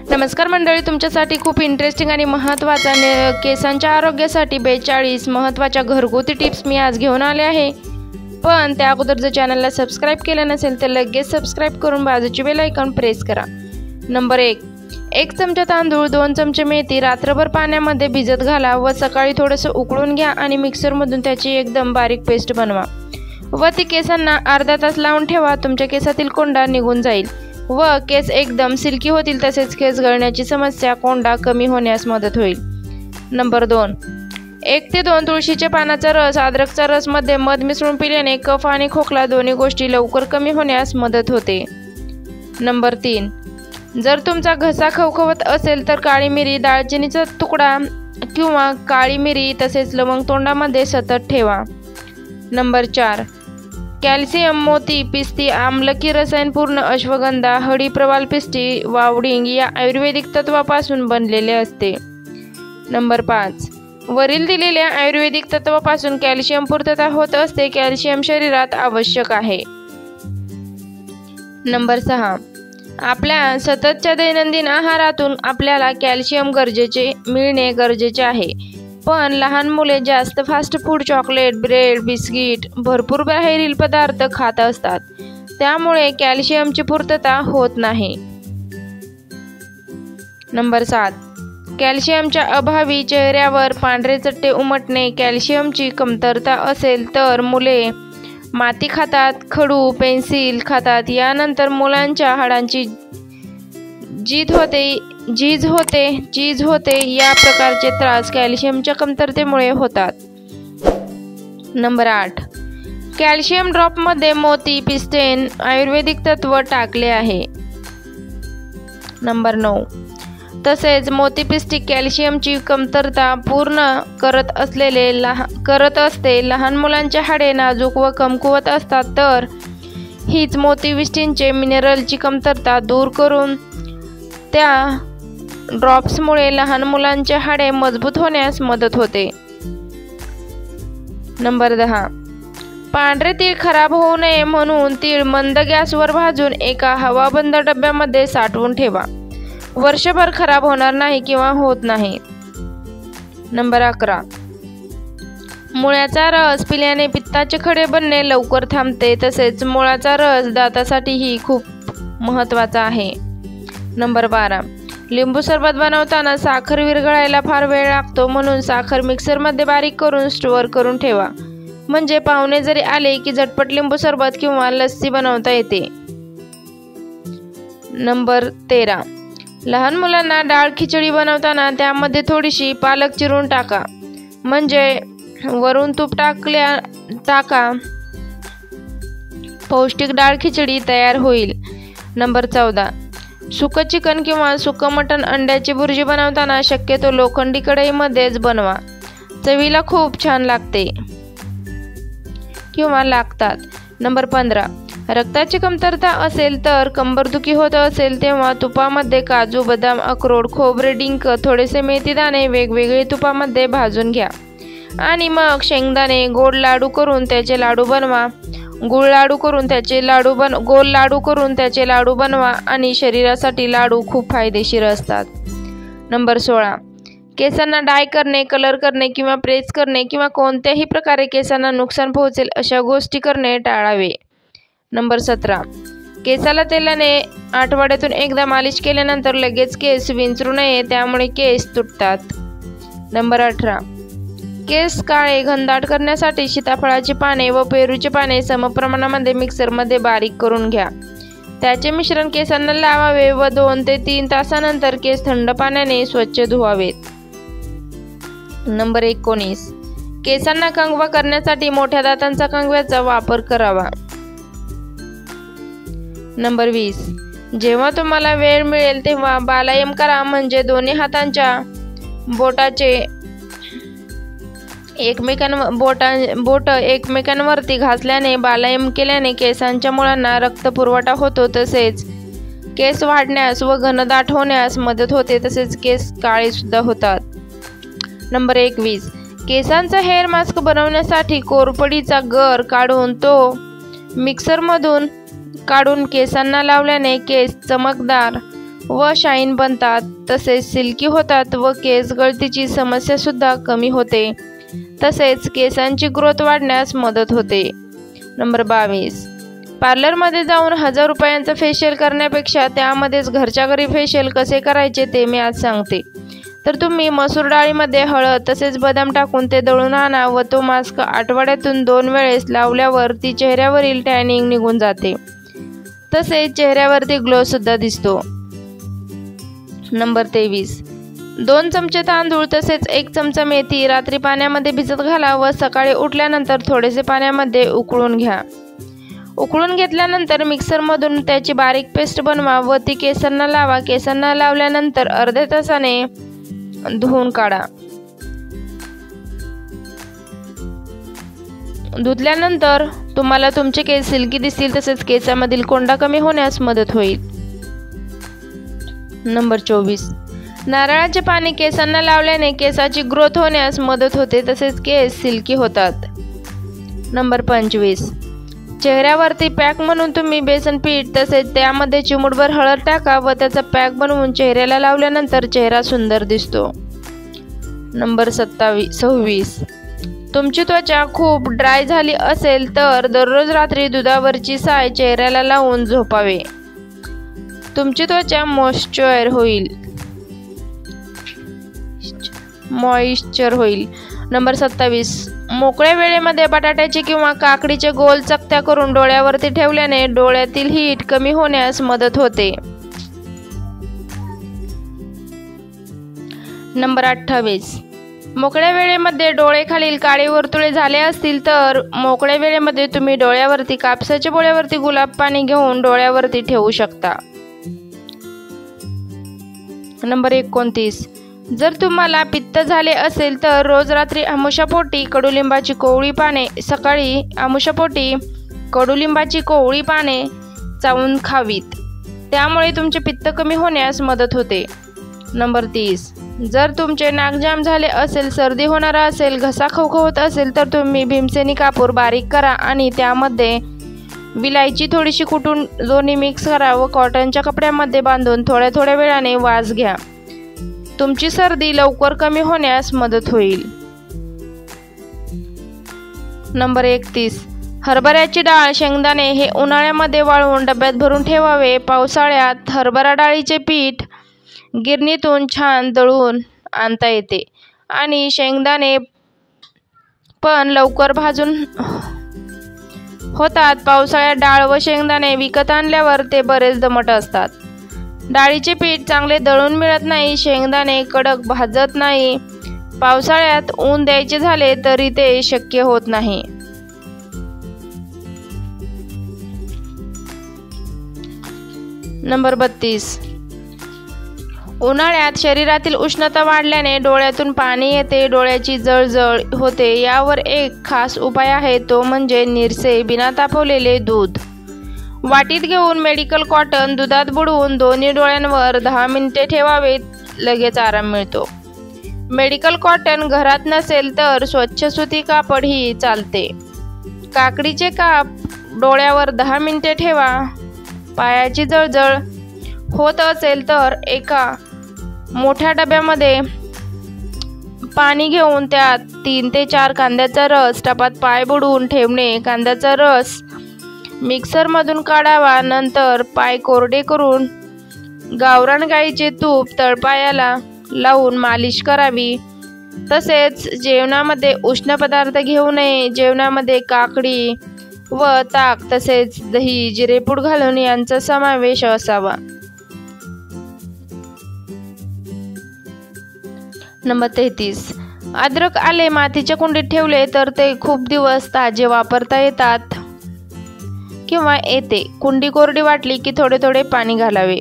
नमस्कार मंडळी, तुमच्यासाठी खूप इंटरेस्टिंग आणि महत्त्वाचा केसांच्या आरोग्यासाठी 42 महत्त्वाच्या घरगुती टिप्स मी आज घेऊन आले आहे। पण त्या अगोदर जर चॅनलला सबस्क्राइब केलं नसेल तर लगेच सबस्क्राइब करून बाजूची बेल आयकॉन प्रेस करा। नंबर 1 चमचा तांदूळ, 2 चमचे मेथी रात्रभर पाण्यामध्ये भिजत घाला व सकाळी थोडंसं उकळून घ्या आणि मिक्सरमधून त्याची एकदम बारीक पेस्ट बनवा व ती केसांना अर्धा तास लावून ठेवा। तुमच्या केसातील कोंडा निघून जाईल व केस एकदम सिल्की होतील, तसेच केस गळण्याची समस्या, कोंडा कमी होण्यास मदत होईल। नंबर 2 1 ते 2 तुळशीच्या पानाचा रस, अद्रकचा रस मध्ये मध मिसळून पिल्याने कफ आणि खोकला दोन्ही गोष्टी लवकर कमी होण्यास मदत होते। नंबर 3 जर तुमचा घसा खवखवत असेल तर काळी मिरी, दालचिनीचा तुकडा किंवा काळी मिरी तसेच लवंग तोंडामध्ये सतत ठेवा। नंबर 4 कॅल्शियम, मोती, पिस्ती, आम्लकी रसायनपूर्ण अश्वगंधा, हळी, प्रवाल पिस्टी, वावडिंग या आयुर्वेदिक तत्वापासून बनलेले असते। नंबर 5 वरील दिलेल्या आयुर्वेदिक तत्वापासून कॅल्शियम पूर्तता होत असते। कॅल्शियम शरीरात आवश्यक आहे। नंबर 6 आपल्या सततच्या दैनंदिन आहारातून आपल्याला कॅल्शियम मिळणे गरजेचे आहे। पण लहान मुले जास्त fast food, chocolate, bread, biscuit, भरपूर बाहेरील पदार्थ खात असतात, त्यामुळे कॅल्शियमची पूर्तता होत नाही। नंबर 7 कॅल्शियमच्या अभावी चेहऱ्यावर पांढरे चट्टे उमटणे। कॅल्शियमची कमतरता असेल तर मुले माती खातात, खडू, पेन्सिल खातात, यानंतर मुलांच्या हाडांची झीज होते या प्रकारचे त्रास कॅल्शियमच्या कमतरतेमुळे होतात। नंबर 8 कॅल्शियम ड्रॉपमध्ये मोती, पिस्टेन आयुर्वेदिक तत्व टाकले आहे। नंबर 9 तसेच मोती पिस्टी कॅल्शियमची कमतरता पूर्ण करत असते। लहान मुलांचे हाडे नाजूक व कमकुवत असतात, तर हीच मोती पिस्टीनचे मिनरलची कमतरता दूर करून त्या ड्रॉप्समुळे लहान मुलांचे हाडे मजबूत होण्यास मदत होते। नंबर 10 पांढरे तीळ खराब होऊ नये म्हणून तीळ मंद गॅसवर भाजून एका हवाबंद डब्यामध्ये साठवून ठेवा। वर्षभर खराब होणार नाही किंवा होत नाही। नंबर 11 मुळ्याचा रस पिल्याने पित्ताचे खडे बनणे लवकर थांबते, तसेच मुळाचा रस दातासाठीही खूप महत्त्वाचा आहे। नंबर 12 लिंबू सरबत बनवताना साखर विरघळायला फार वेळ लागतो, म्हणून साखर मिक्सरमध्ये बारीक करून स्टोअर करून ठेवा, म्हणजे पाहुणे जरी आले की झटपट लिंबू सरबत किंवा लस्सी बनवता येते। नंबर 13 लहान मुलांना डाळ खिचडी बनवताना त्यामध्ये थोडीशी पालक चिरून टाका, म्हणजे वरून तूप टाका, पौष्टिक डाळ खिचडी तयार होईल। नंबर 14 सुकं चिकन किंवा सुकं मटण, अंड्याची भुर्जी बनवताना शक्यतो लोखंडी कढईमध्येच बनवा, चवीला खूप छान लागते किंवा लागतात। नंबर 15 रक्ताची कमतरता असेल तर कंबरदुखी होत असेल तेव्हा तुपामध्ये काजू, बदाम, अक्रोड, खोबरे, डिंक, थोडेसे मेथी दाणे वेगवेगळे तुपामध्ये भाजून घ्या आणि मग शेंगदाणे गोल लाडू करून त्याचे लाडू बनवा। गोल लाडू करून त्याचे लाडू बनवा आणि शरीरासाठी लाडू खूप फायदेशीर असतात। नंबर 16 केसांना डाय करणे, कलर करणे किंवा प्रेस करणे किंवा कोणत्याही प्रकारे केसांना नुकसान पोहोचेल अशा गोष्टी करणे टाळावे। नंबर 17 केसाला तेलाने आठवड्यातून एकदा मालिश केल्यानंतर लगेच केस विंचरू नये, त्यामुळे केस तुटतात। नंबर 18 केस काळे घनदाट करण्यासाठी सीताफळाची पाने व पेरूची पाने समप्रमाणामध्ये मिक्सरमध्ये बारीक करून घ्या, त्याचे मिश्रण केसांना लावावे व 2 ते 3 तासानंतर केस थंड पाण्याने स्वच्छ धुवावेत। नंबर 19 केसांना कंगवा करण्यासाठी मोठ्या दातांचा कंगव्याचा वापर करावा। नंबर 20 जेव्हा तुम्हाला वेळ मिळेल तेव्हा बालायम करा, म्हणजे दोन्ही हातांच्या बोट एकमेकांवरती घासल्याने बालायम केल्याने केसांच्या मुळांना रक्त पुरवठा होतो, तसेच केस वाढण्यास व घनदाट होण्यास मदत होते, तसेच केस काळे सुद्धा होतात। नंबर 21 केसांचा हेअर मास्क बनवण्यासाठी कोरपडीचा गर काढून तो मिक्सरमधून काढून केसांना लावल्याने केस चमकदार व शाईन बनतात, तसेच सिल्की होतात व केस गळतीची समस्या सुद्धा कमी होते, तसेच केसांची ग्रोथ वाढण्यास मदत होते. नंबर 22, पार्लरमध्ये जाऊन 1000 रुपयांचा फेशियल करण्यापेक्षा त्यामध्येच घरच्या घरी फेशियल कसे करायचे ते मी आज सांगते. तर तुम्ही मसूर डाळीमध्ये हळद तसेच बदाम टाकून ते दळून आणा व तो मास्क आठवड्यातून 2 वेळेस लावल्यावर ती चेहऱ्यावरील टॅनिंग निघून जाते, तसेच चेहऱ्यावरती ग्लो सुद्धा दिसतो. नंबर 23, 2 चमचे तांदूळ तसेच 1 चमचा मेथी रात्री पाण्यामध्ये भिजत घाला व सकाळी उठल्यानंतर थोडेसे पाण्यामध्ये उकळून घ्या. उकळून घेतल्यानंतर मिक्सरमधून त्याची बारीक पेस्ट बनवा व ती केसांना लावा. केसांना लावल्यानंतर अर्ध्या तासाने धुवून काढा. धुतल्यानंतर तुम्हाला तुमचे केस सिल्की दिसतील, तसेच केसामधील कोंडा कमी होण्यास मदत होईल. नंबर 24, नारळाचे पाणी केसांना लावल्याने केसाची ग्रोथ होण्यास मदत होते, तसेच केस सिल्की होतात. नंबर 25, चेहऱ्यावरती पॅक म्हणून तुम्ही बेसन पीठ तसेच त्यामध्ये चिमूटभर हळद टाका व त्याचा पॅक बनवून चेहऱ्याला लावल्यानंतर चेहरा सुंदर दिसतो. नंबर 26, तुमची त्वचा खूप ड्राय झाली असेल तर दररोज रात्री दुधावरची साय चेहऱ्याला लावून झोपावे. तुमची त्वचा मॉइश्चर होईल. नंबर 27, मोकळ्या वेळेमध्ये बटाट्याचे किंवा काकडीचे गोल चकत्या करून डोळ्यावरती ठेवल्याने डोळ्यातील हीट कमी होण्यास मदत होते. नंबर 28, मोकळ्या वेळेमध्ये डोळे खालील काळे वर्तुळे झाले असतील तर मोकळ्या वेळेमध्ये तुम्ही डोळ्यावरती कापसाच्या बोळ्यावरती गुलाब पाणी घेऊन डोळ्यावरती ठेवू शकता. नंबर 29, जर तुम्हाला पित्त झाले असेल तर रोज रात्री आमुषापोटी कडुलिंबाची कोवळी पाने, सकाळी आमुषापोटी कडुलिंबाची कोवळी पाने चावून खावीत, त्यामुळे तुमचे पित्त कमी होण्यास मदत होते. नंबर 30, जर तुमचे नाक जाम झाले असेल, सर्दी होणार असेल, घसा खवखवत असेल तर तुम्ही भीमसेनी कापूर बारीक करा आणि त्यामध्ये विलायची थोडीशी कुटून दोन्ही मिक्स करा व कॉटनच्या कपड्यामध्ये बांधून थोड्या थोड्या वेळाने वास घ्या. तुमची सर्दी लवकर कमी होण्यास मदत होईल. नंबर 31, हरभऱ्याची डाळ, शेंगदाणे हे उन्हाळ्यामध्ये वाळवून डब्यात भरून ठेवावे. पावसाळ्यात हरभरा डाळीचे पीठ गिरणीतून छान दळून आणता येते आणि शेंगदाणे पण लवकर भाजून होतात. पावसाळ्यात डाळ व शेंगदाणे विकत आणल्यावर ते बरेच दमट असतात. डाळीचे पीठ चांगले दळून मिळत नाही, शेंगदाणे कडक भाजत नाही. पावसाळ्यात ऊन द्यायचे झाले तरी ते शक्य होत नाही. नंबर 32, उन्हाळ्यात शरीरातील उष्णता वाढल्याने डोळ्यातून पाणी येते, डोळ्याची जळजळ होते. यावर एक खास उपाय आहे, तो म्हणजे निरसे बिना तापवलेले दूध वाटीत घेऊन मेडिकल कॉटन दुधात बुडवून दोन्ही डोळ्यांवर 10 मिनिटे ठेवावे. लगेच आराम मिळतो. मेडिकल कॉटन घरात नसेल तर स्वच्छ सुती कापड ही चालते. काकडीचे काप डोळ्यावर 10 मिनिटे ठेवा. पायाची जळजळ होत असेल तर एका मोठ्या डब्यामध्ये पाणी घेऊन त्यात 3 ते 4 कांद्याचा रस, टपात पाय बुडवून ठेवणे. कांद्याचा रस मिक्सरमधून काढावा. नंतर पाय कोरडे करून गावरान गाईचे तूप तळपायाला लावून मालिश करावी. तसेच जेवणामध्ये उष्ण पदार्थ घेऊ नये. जेवणामध्ये काकडी व ताक तसेच दही, जिरेपूड घालून यांचा समावेश असावा. नंबर 33, अद्रक आले मातीच्या कुंडीत ठेवले तर ते खूप दिवस ताजे वापरता येतात किंवा येते. कुंडी कोरडी वाटली की थोडे थोडे पाणी घालावे.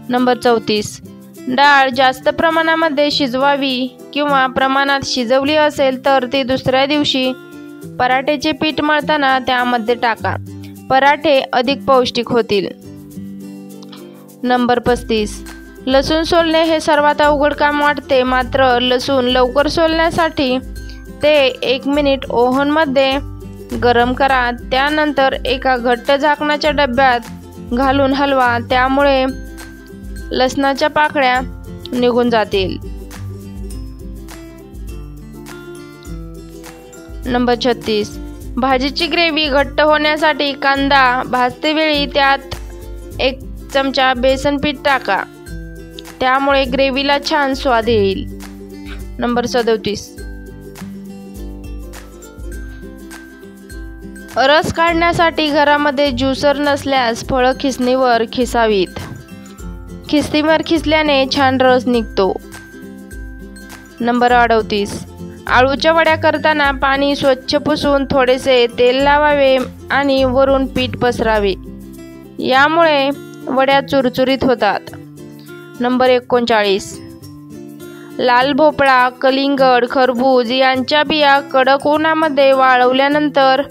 नंबर 34, डाळ जास्त प्रमाणामध्ये शिजवावी किंवा प्रमाणात शिजवली असेल तर ती दुसऱ्या दिवशी पराठ्याचे पीठ मळताना त्यामध्ये टाका. पराठे अधिक पौष्टिक होतील. नंबर 35, लसूण सोलणे हे सर्वात अवघड काम वाटते, मात्र लसूण लवकर सोलण्यासाठी ते 1 मिनिट ओव्हनमध्ये गरम करा. त्यानंतर एका घट्ट झाकणाच्या डब्यात घालून हलवा. त्यामुळे लसणाच्या पाकळ्या निघून जातील। नंबर 36, भाजीची ग्रेव्ही घट्ट होण्यासाठी कांदा भाजतेवेळी त्यात 1 चमचा बेसन पीठ टाका, त्यामुळे ग्रेव्हीला छान स्वाद येईल। नंबर 37, रस काढण्यासाठी घरामध्ये ज्युसर नसल्यास फळं खिसणीवर खिसावीत, खिसणीवर खिसल्याने छान रस निघतो। नंबर 38, आळूच्या वड्या करताना पाणी स्वच्छ पुसून थोडेसे तेल लावावे आणि वरून पीठ पसरावे, यामुळे वड्या चुरचुरीत होतात। नंबर 39, लाल भोपळा, कलिंगड, खरबूज यांच्या बिया कडक उन्हामध्ये वाळवल्यानंतर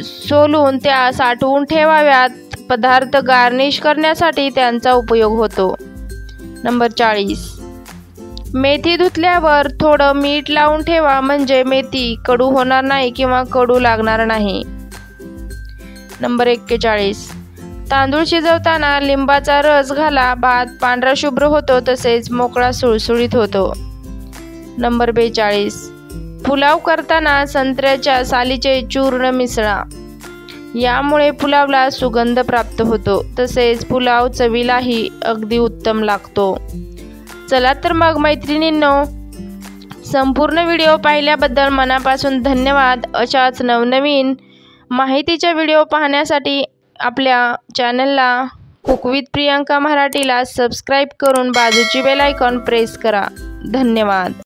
सोलून त्या साठवून ठेवाव्यात, पदार्थ गार्निश करण्यासाठी त्यांचा उपयोग होतो। नंबर 40, मेथी धुतल्यावर थोडं मीठ लावून ठेवा, म्हणजे मेथी कडू होणार नाही किंवा कडू लागणार नाही। नंबर 41, तांदूळ शिजवताना लिंबाचा रस घाला, भात पांढरा शुभ्र होतो तसेच मोकळा सुळसुळीत होतो। नंबर 42, पुलाव करताना संत्र्याच्या सालीचे चूर्ण मिसळा, यामुळे पुलावला सुगंध प्राप्त होतो तसेच पुलाव चवीलाही अगदी उत्तम लागतो। चला तर मग मैत्रिणींनो, संपूर्ण व्हिडिओ पाहिल्याबद्दल मनापासून धन्यवाद। अशाच नवनवीन माहितीच्या व्हिडिओ पाहण्यासाठी आपल्या चॅनलला कुक विथ प्रियांका मराठीला सबस्क्राईब करून बाजूची बेल आयकॉन प्रेस करा। धन्यवाद।